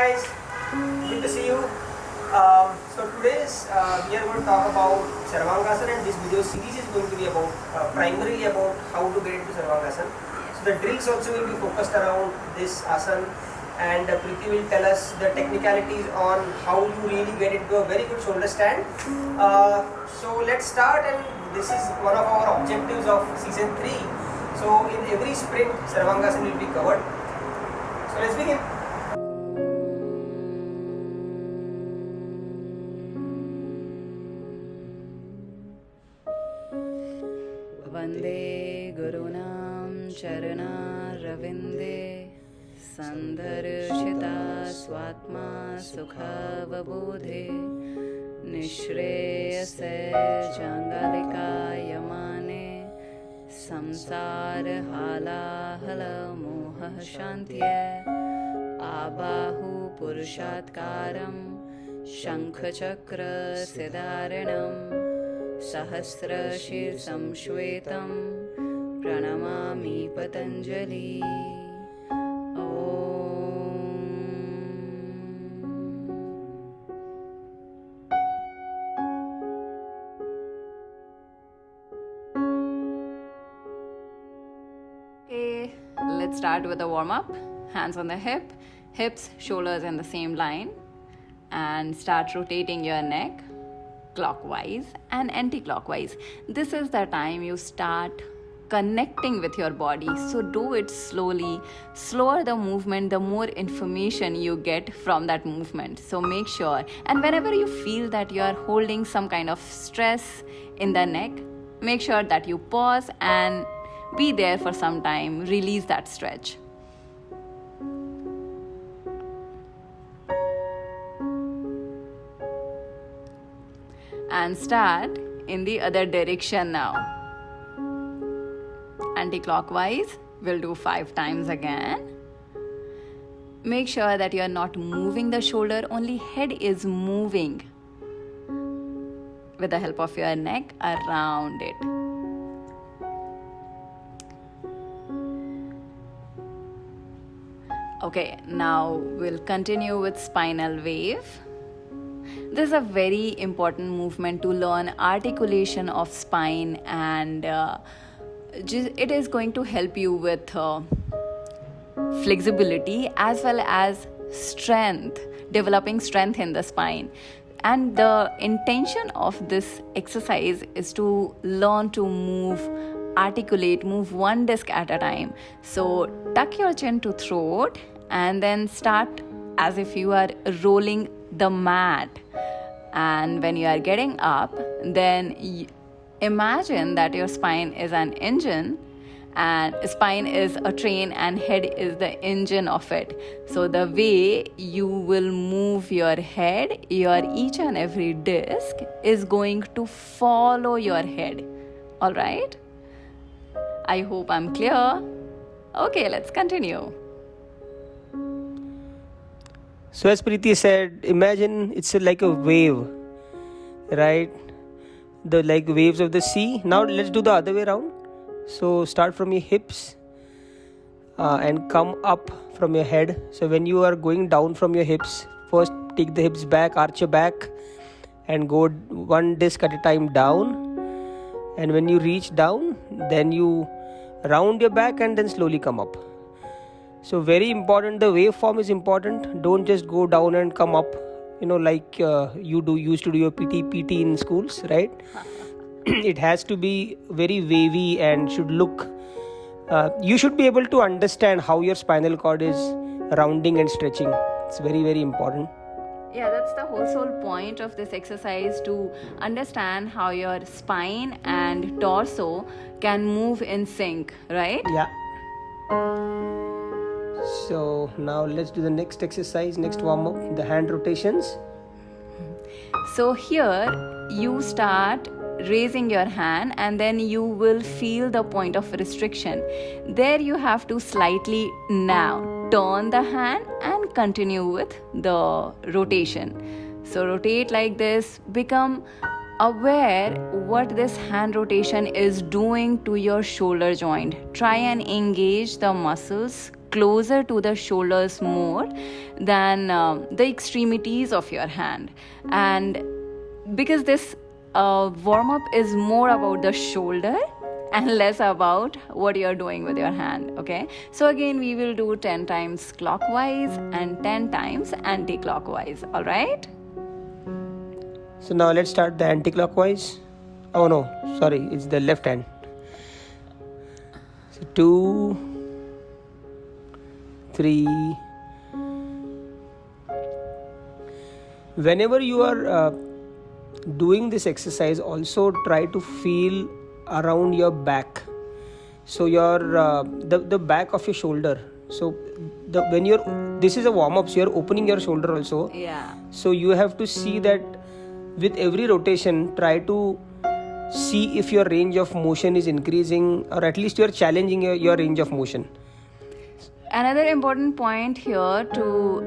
guys, good to see you. So today's we are going to talk about sarvangasana, and this video series is going to be about primarily about how to get into sarvangasana. So the drills also will be focused around this asana, and Preeti will tell us the technicalities on how you really get into a very good shoulder stand. So let's start, and this is one of our objectives of season 3. So in every sprint, sarvangasana will be covered. So let's begin. Vande Gurunam Charana-ravinde Sandharshita Swatma Sukhavabodhe Nishreyase Jangalika Yamane Samsar Halahala Moha Shantye Abahu Purushatkaram Shankhachakra Siddharanam Sahasrashir Shwetam Pranamami Patanjali. Om. Okay, let's start with a warm-up. Hands on the hips, shoulders in the same line, and start rotating your neck clockwise and anti-clockwise. This is the time you start connecting with your body, so do it slowly. Slower the movement, the more information you get from that movement. So make sure, and whenever you feel that you are holding some kind of stress in the neck, make sure that you pause and be there for some time. Release that stretch. And start in the other direction now. Anti-clockwise, we'll do 5 times again. Make sure that you are not moving the shoulder, only head is moving with the help of your neck around it. Okay, now we'll continue with spinal wave. This is a very important movement to learn articulation of spine, and it is going to help you with flexibility as well as strength, developing strength in the spine. And the intention of this exercise is to learn to articulate, move one disc at a time. So tuck your chin to throat and then start as if you are rolling the mat. And when you are getting up, then imagine that your spine is an engine, and spine is a train and head is the engine of it. So the way you will move your head, your each and every disc is going to follow your head. All right? I hope I'm clear. Okay, let's continue. So as Preeti said, imagine it's like a wave, right? The like waves of the sea. Now let's do the other way around. So start from your hips and come up from your head. So when you are going down from your hips, first take the hips back, arch your back, and go one disc at a time down. And when you reach down, then you round your back and then slowly come up. So very important, the waveform is important. Don't just go down and come up, like you used to do your PT in schools, right? It has to be very wavy and should look, you should be able to understand how your spinal cord is rounding and stretching. It's very, very important. Yeah, that's the whole sole point of this exercise, to understand how your spine and torso can move in sync, right? Yeah. So now let's do the next exercise, next warm-up, the hand rotations. So here you start raising your hand, and then you will feel the point of restriction. There you have to slightly now turn the hand and continue with the rotation. So rotate like this, become aware what this hand rotation is doing to your shoulder joint. Try and engage the muscles closer to the shoulders more than the extremities of your hand. And because this warm up is more about the shoulder and less about what you're doing with your hand. Okay, so again we will do 10 times clockwise and 10 times anti-clockwise. All right, so now let's start the anti-clockwise. Oh no, sorry, it's the left hand. So 2, 3. Whenever you are doing this exercise, also try to feel around your back. So your the back of your shoulder. So when this is a warm up, so you're opening your shoulder also. Yeah. So you have to see that with every rotation, try to see if your range of motion is increasing, or at least you're challenging your range of motion. Another important point here to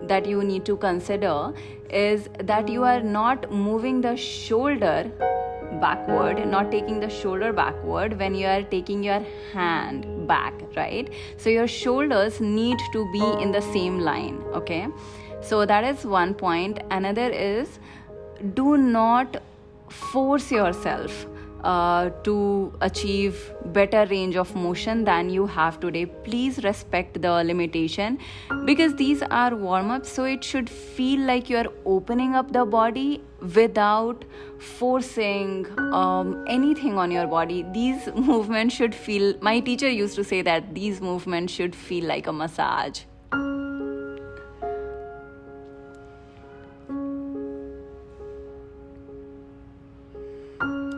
that you need to consider is that you are not moving the shoulder backward, not taking the shoulder backward when you are taking your hand back, right? So your shoulders need to be in the same line. Okay, so that is one point. Another is, do not force yourself to achieve better range of motion than you have today. Please respect the limitation, because these are warm-ups, so it should feel like you are opening up the body without forcing anything on your body. These movements should feel, my teacher used to say that these movements should feel like a massage.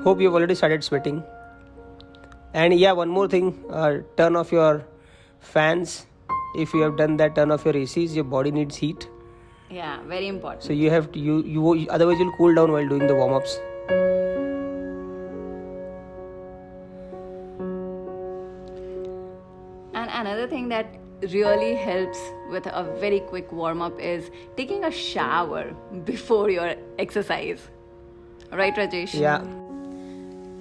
Hope you've already started sweating. And yeah, one more thing, turn off your fans. If you have done that, turn off your ACs. Your body needs heat. Yeah, very important. So you have to, you otherwise you'll cool down while doing the warm-ups. And another thing that really helps with a very quick warm-up is taking a shower before your exercise. Right, Rajesh? Yeah.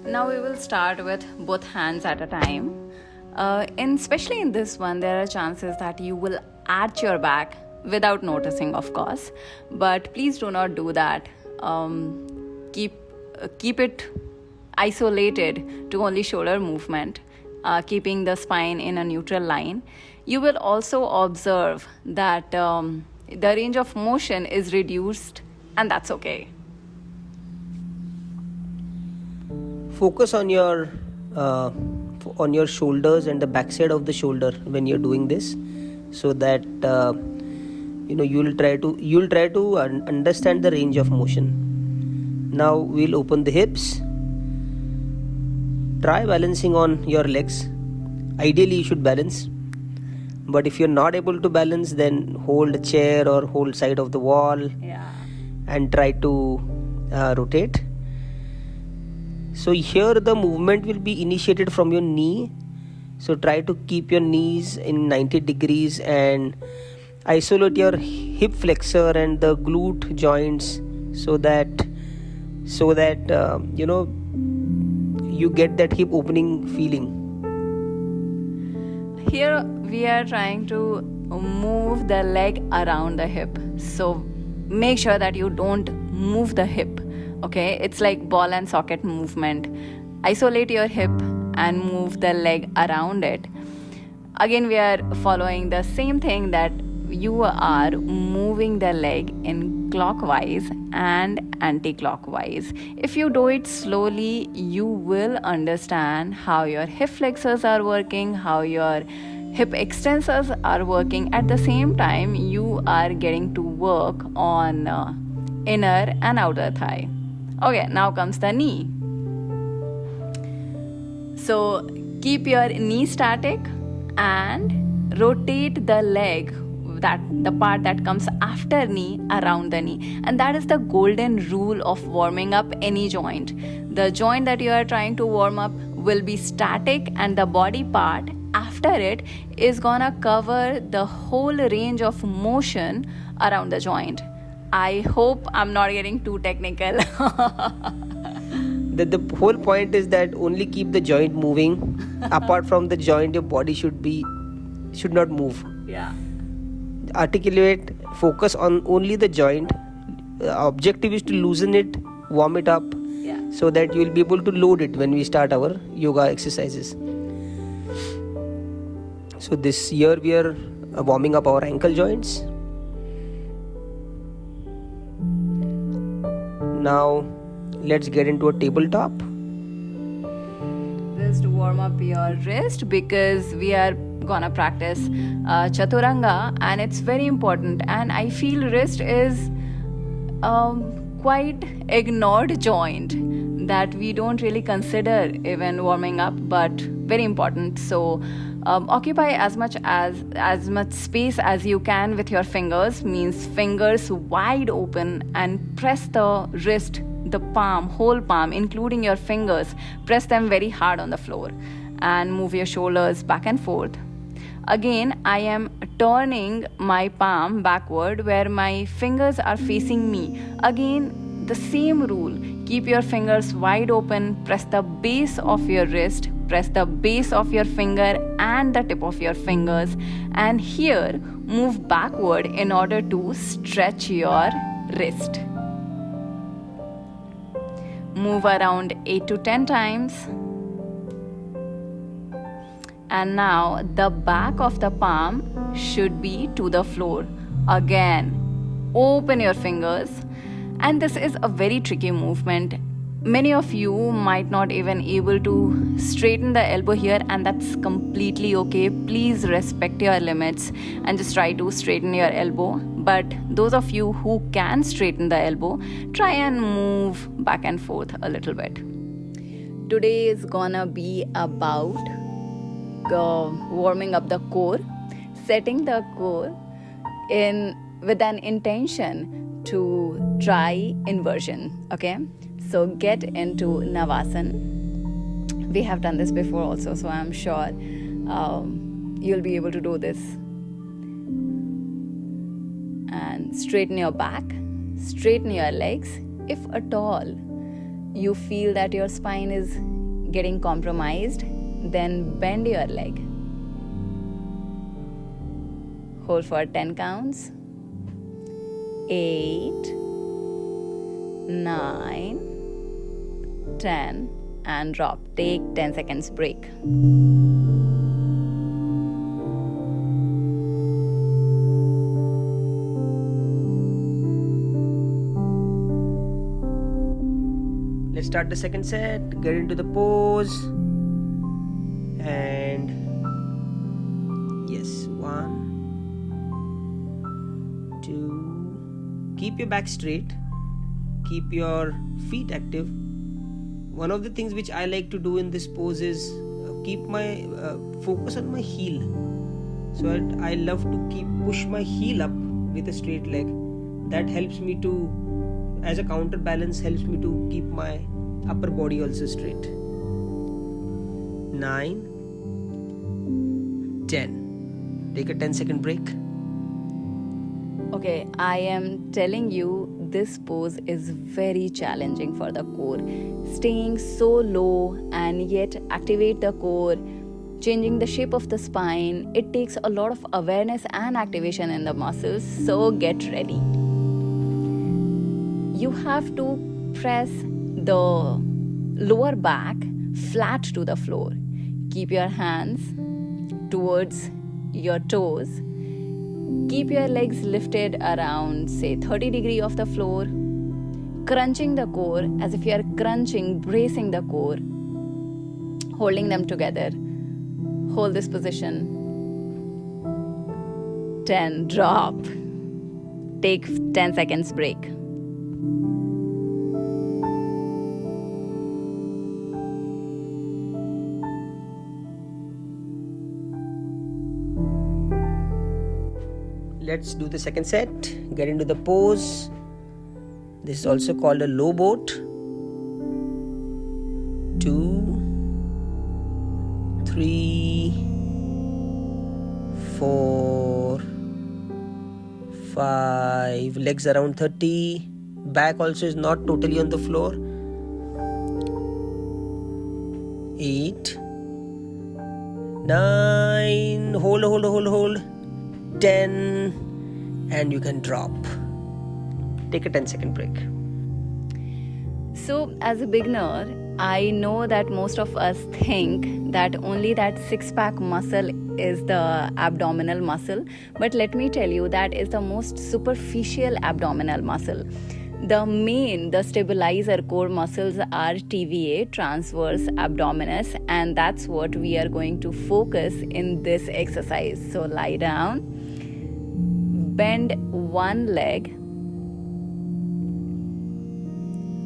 Now we will start with both hands at a time. Especially in this one, there are chances that you will arch your back without noticing, of course. But please do not do that. Keep it isolated to only shoulder movement, keeping the spine in a neutral line. You will also observe that the range of motion is reduced, and that's okay. Focus on your shoulders and the backside of the shoulder when you're doing this, so that you'll try to understand the range of motion. Now we'll open the hips. Try balancing on your legs. Ideally you should balance, but if you're not able to balance, then hold a chair or hold side of the wall. Yeah. And try to rotate. So here the movement will be initiated from your knee. So try to keep your knees in 90 degrees and isolate your hip flexor and the glute joints, so that you get that hip opening feeling. Here we are trying to move the leg around the hip. So make sure that you don't move the hip. Okay, it's like ball and socket movement. Isolate your hip and move the leg around it. Again, we are following the same thing, that you are moving the leg in clockwise and anti-clockwise. If you do it slowly, you will understand how your hip flexors are working, how your hip extensors are working. At the same time, you are getting to work on inner and outer thigh. Okay, now comes the knee. So keep your knee static and rotate the leg, that the part that comes after knee, around the knee. And that is the golden rule of warming up any joint. The joint that you are trying to warm up will be static, and the body part after it is gonna cover the whole range of motion around the joint. I hope I'm not getting too technical. The whole point is that only keep the joint moving. Apart from the joint, your body should be should not move. Yeah. Articulate, focus on only the joint. Objective is to loosen it, warm it up, so that you will be able to load it when we start our yoga exercises. So this year we are warming up our ankle joints. Now let's get into a tabletop. Just warm up your wrist because we are gonna practice chaturanga, and it's very important. And I feel wrist is quite ignored joint that we don't really consider even warming up, but very important. So occupy as much space as you can with your fingers, means fingers wide open, and press the wrist, the palm, whole palm, including your fingers, press them very hard on the floor, and move your shoulders back and forth. Again, I am turning my palm backward where my fingers are facing me. Again, the same rule. Keep your fingers wide open, press the base of your wrist, press the base of your finger and the tip of your fingers, and here move backward in order to stretch your wrist. Move around 8 to 10 times. And now the back of the palm should be to the floor. Again, open your fingers. And this is a very tricky movement. Many of you might not even able to straighten the elbow here, and that's completely okay. Please respect your limits and just try to straighten your elbow. But those of you who can straighten the elbow, try and move back and forth a little bit. Today is gonna be about warming up the core, setting the core in with an intention to try inversion. Okay, so get into Navasana. We have done this before also, so I'm sure you'll be able to do this. And straighten your back, straighten your legs. If at all you feel that your spine is getting compromised, then bend your leg. Hold for 10 counts. 8, 9, 10, and drop. Take 10 seconds break. Let's start the second set. Get into the pose. And yes, 1, 2. Keep your back straight, keep your feet active. One of the things which I like to do in this pose is keep my focus on my heel. So I love to push my heel up with a straight leg. That helps me to, as a counterbalance, helps me to keep my upper body also straight. 9, 10. Take a 10-second break. Okay, I am telling you, this pose is very challenging for the core. Staying so low and yet activate the core, changing the shape of the spine, it takes a lot of awareness and activation in the muscles, so get ready. You have to press the lower back flat to the floor. Keep your hands towards your toes. Keep your legs lifted around, say, 30 degrees off the floor. Crunching the core as if you are crunching, bracing the core. Holding them together. Hold this position. 10, drop. Take 10 seconds break. Let's do the second set. Get into the pose. This is also called a low boat. 2, 3, 4, 5. Legs around 30. Back also is not totally on the floor. 8, 9, hold, 10, and you can drop. Take a 10-second break. So, as a beginner, I know that most of us think that only that six-pack muscle is the abdominal muscle, but let me tell you, that is the most superficial abdominal muscle. The stabilizer core muscles are TVA, transverse abdominis, and that's what we are going to focus in this exercise. So lie down, bend one leg,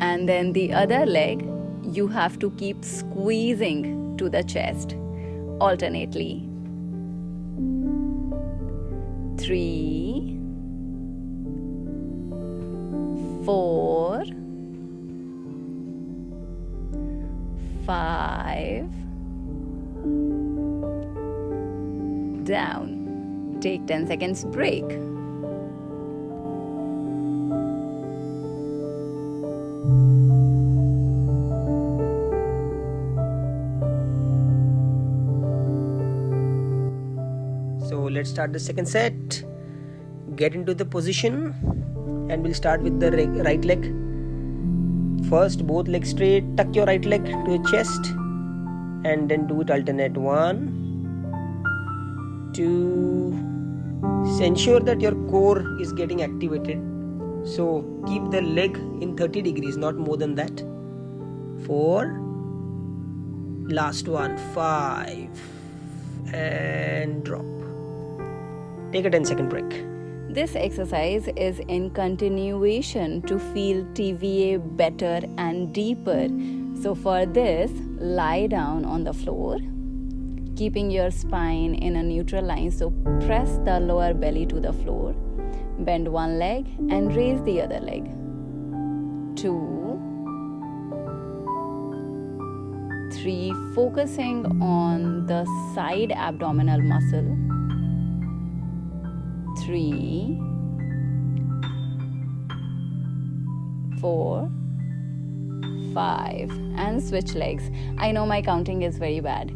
and then the other leg you have to keep squeezing to the chest alternately. 3, 4, 5, down. Take 10 seconds break. So let's start the second set. Get into the position, and we'll start with the right leg. First, both legs straight, tuck your right leg to your chest, and then do it alternate. 1, 2. Ensure that your core is getting activated. So keep the leg in 30 degrees, not more than that. 4. Last one, 5. And drop. Take a 10-second break. This exercise is in continuation to feel TVA better and deeper. So for this, lie down on the floor, keeping your spine in a neutral line. So press the lower belly to the floor. Bend one leg and raise the other leg. 2, 3, focusing on the side abdominal muscle. 3, 4, 5, and switch legs. I know my counting is very bad.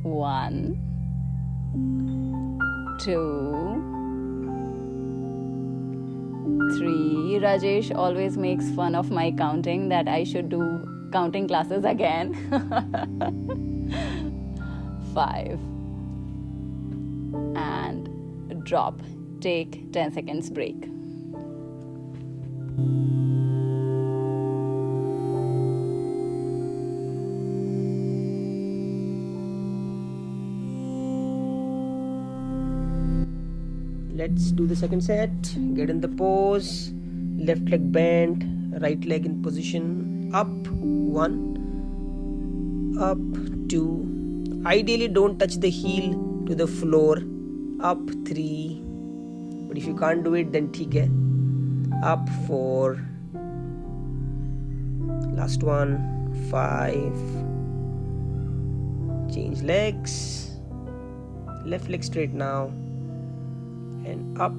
1, 2, 3. Rajesh always makes fun of my counting, that I should do counting classes again. 5. And drop. Take 10 seconds break. Let's do the second set. Get in the pose. Left leg bent, right leg in position. Up. 1. Up. 2. Ideally, don't touch the heel to the floor. Up. 3. But if you can't do it, then theek hai. Up. 4. Last one. 5. Change legs. Left leg straight now. And up.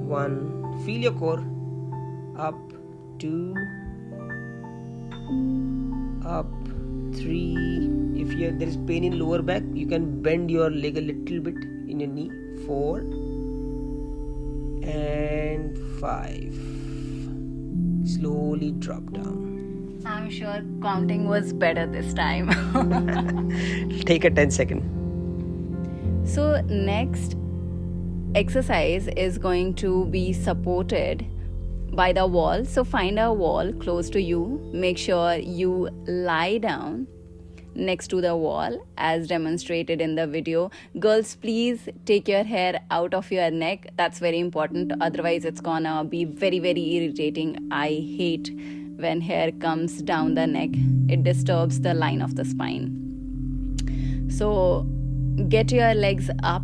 1. Feel your core. Up. 2. Up. 3. If there is pain in lower back, you can bend your leg a little bit in your knee. 4 and 5. Slowly drop down. I'm sure counting was better this time. Take a 10-second. So next exercise is going to be supported by the wall. So find a wall close to you. Make sure you lie down next to the wall as demonstrated in the video. Girls, please take your hair out of your neck. That's very important. Otherwise, it's gonna be very, very irritating. I hate when hair comes down the neck. It disturbs the line of the spine. So get your legs up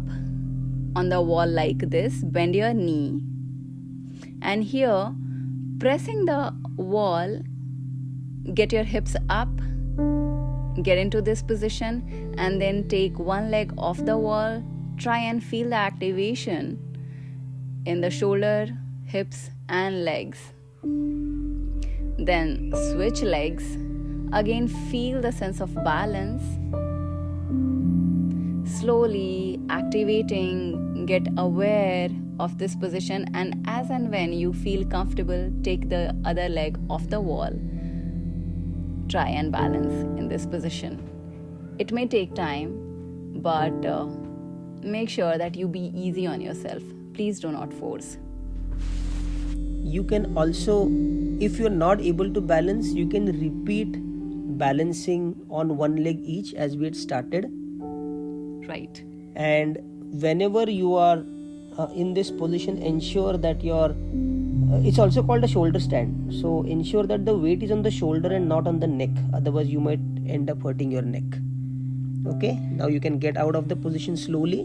on the wall like this. Bend your knee. And here, pressing the wall, get your hips up. Get into this position and then take one leg off the wall. Try and feel the activation in the shoulder, hips and legs. Then switch legs. Again, feel the sense of balance. Slowly activating, get aware of this position, and as and when you feel comfortable, take the other leg off the wall. Try and balance in this position. It may take time, but make sure that you be easy on yourself. Please do not force. You can also, if you're not able to balance, you can repeat balancing on one leg each as we had started. Right. And whenever you are in this position, ensure that your it's also called a shoulder stand, so ensure that the weight is on the shoulder and not on the neck, otherwise you might end up hurting your neck. Okay, now you can get out of the position slowly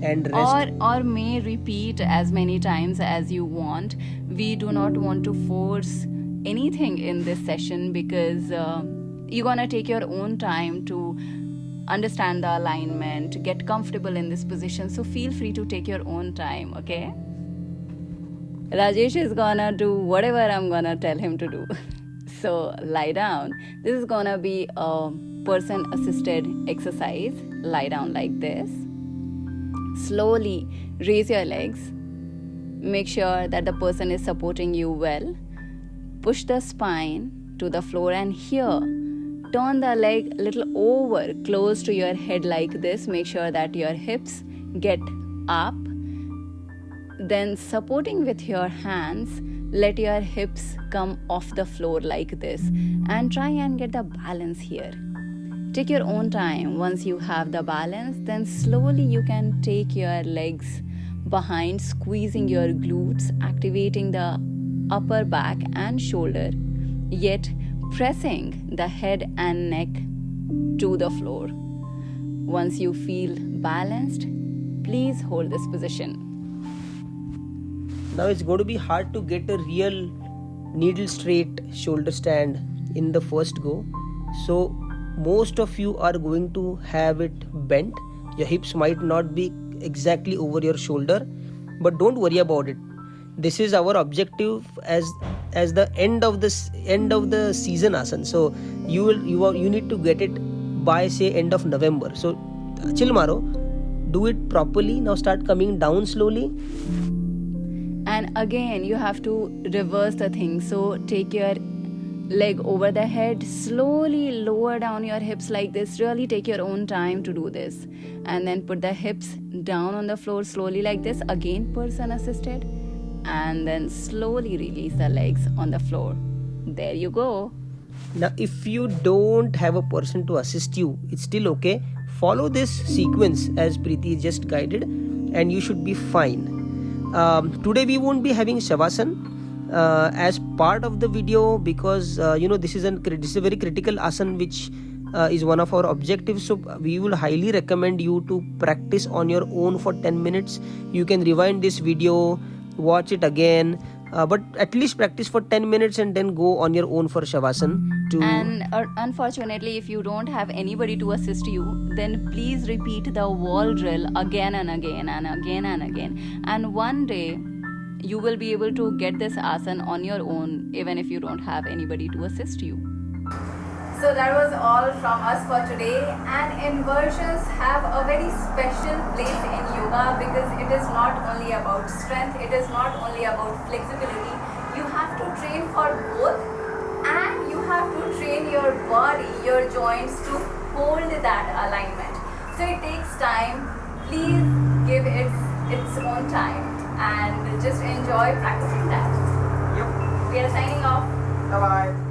and rest. Or may repeat as many times as you want. We do not want to force anything in this session, because you're gonna take your own time to understand the alignment, get comfortable in this position. So feel free to take your own time, okay? Rajesh is gonna do whatever I'm gonna tell him to do. So lie down. This is gonna be a person assisted exercise. Lie down like this. Slowly raise your legs. Make sure that the person is supporting you well. Push the spine to the floor, and here turn the leg a little over, close to your head like this. Make sure that your hips get up. Then supporting with your hands, let your hips come off the floor like this, and try and get the balance here. Take your own time. Once you have the balance, then slowly you can take your legs behind, squeezing your glutes, activating the upper back and shoulder, yet pressing the head and neck to the floor. Once you feel balanced, please hold this position. Now it's going to be hard to get a real needle straight shoulder stand in the first go, so most of you are going to have it bent. Your hips might not be exactly over your shoulder, but don't worry about it. This is our objective as the end of the season asana. So you need to get it by say end of November. So chill maro, do it properly. Now start coming down slowly. And again, you have to reverse the thing. So take your leg over the head, slowly lower down your hips like this. Really take your own time to do this. And then put the hips down on the floor slowly like this. Again, person assisted. And then slowly release the legs on the floor. There you go. Now if you don't have a person to assist you, it's still okay. Follow this sequence as Preeti just guided, and you should be fine. Today we won't be having Shavasana as part of the video, because this is a very critical asana which is one of our objectives. So we will highly recommend you to practice on your own for 10 minutes. You can rewind this video, watch it again, but at least practice for 10 minutes and then go on your own for Shavasana. And unfortunately, if you don't have anybody to assist you, then please repeat the wall drill again and again and again and again. And one day you will be able to get this asana on your own, even if you don't have anybody to assist you. So that was all from us for today. And inversions have a very special place in yoga, because it is not only about strength, it is not only about flexibility. You have to train for both, and you have to train your body, your joints, to hold that alignment. So it takes time. Please give it its own time and just enjoy practicing that. Yep. We are signing off. Bye-bye.